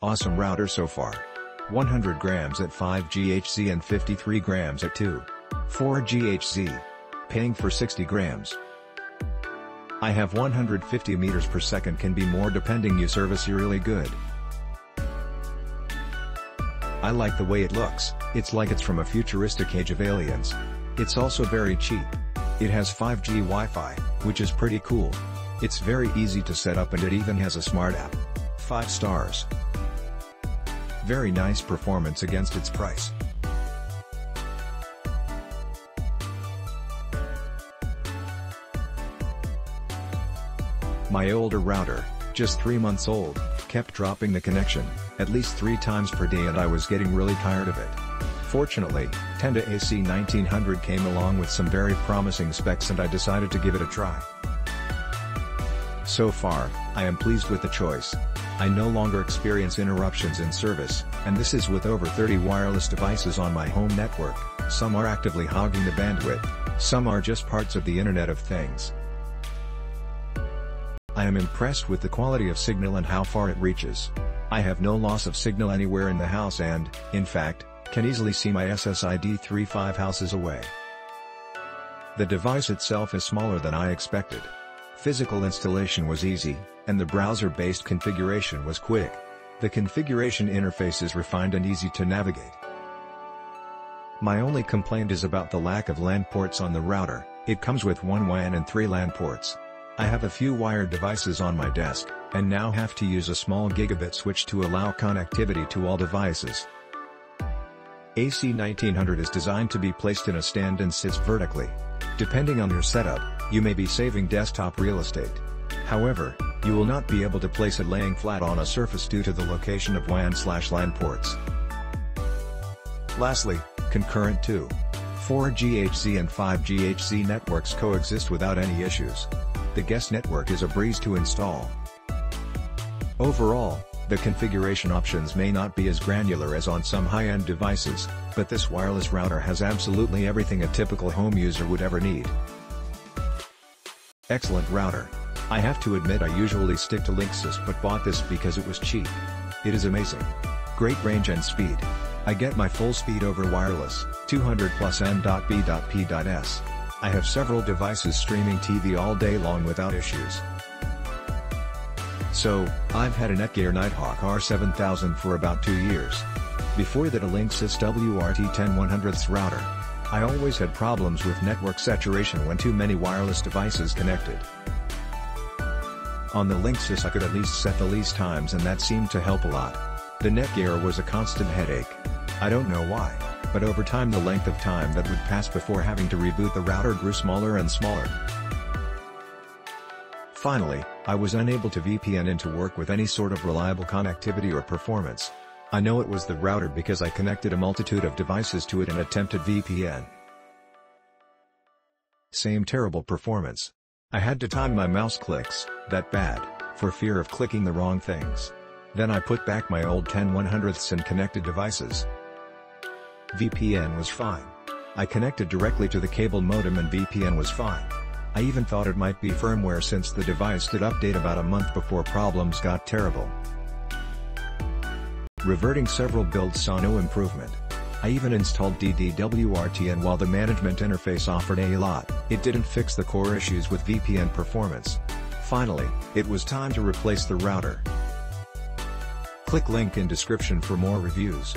Awesome router so far. 100 grams at 5 GHz and 53 grams at 2.4 GHz. Paying for 60 grams. I have 150 meters per second, can be more depending you service you really good. I like the way it looks, it's like it's from a futuristic age of aliens. It's also very cheap. It has 5G Wi-Fi, which is pretty cool. It's very easy to set up and it even has a smart app. 5 stars. Very nice performance against its price. My older router, just 3 months old, kept dropping the connection, at least 3 times per day, and I was getting really tired of it. Fortunately, Tenda AC 1900 came along with some very promising specs and I decided to give it a try. So far, I am pleased with the choice. I no longer experience interruptions in service, and this is with over 30 wireless devices on my home network. Some are actively hogging the bandwidth, some are just parts of the Internet of Things. I am impressed with the quality of signal and how far it reaches. I have no loss of signal anywhere in the house and, in fact, can easily see my SSID 3-5 houses away. The device itself is smaller than I expected. Physical installation was easy, and the browser-based configuration was quick. The configuration interface is refined and easy to navigate. My only complaint is about the lack of LAN ports on the router. It comes with 1 WAN and 3 LAN ports. I have a few wired devices on my desk, and now have to use a small gigabit switch to allow connectivity to all devices. AC 1900 is designed to be placed in a stand and sits vertically. Depending on your setup, you may be saving desktop real estate. However, you will not be able to place it laying flat on a surface due to the location of WAN/LAN ports. Lastly, concurrent 2.4 GHz and 5 GHz networks coexist without any issues. The guest network is a breeze to install. Overall, the configuration options may not be as granular as on some high-end devices, but this wireless router has absolutely everything a typical home user would ever need. Excellent router. I have to admit I usually stick to Linksys but bought this because it was cheap. It is amazing. Great range and speed. I get my full speed over wireless, 200 plus Mbps. I have several devices streaming TV all day long without issues. So, I've had a Netgear Nighthawk R7000 for about 2 years. Before that a Linksys WRT10100 router. I always had problems with network saturation when too many wireless devices connected. On the Linksys I could at least set the least times and that seemed to help a lot. The Netgear was a constant headache. I don't know why, but over time the length of time that would pass before having to reboot the router grew smaller and smaller. Finally, I was unable to VPN into work with any sort of reliable connectivity or performance. I know it was the router because I connected a multitude of devices to it and attempted VPN. Same terrible performance. I had to time my mouse clicks, that bad, for fear of clicking the wrong things. Then I put back my old 10/100ths and connected devices. VPN was fine. I connected directly to the cable modem and VPN was fine. I even thought it might be firmware since the device did update about a month before problems got terrible. Reverting several builds saw no improvement. I even installed DDWRT and while the management interface offered a lot, it didn't fix the core issues with VPN performance. Finally, it was time to replace the router. Click link in description for more reviews.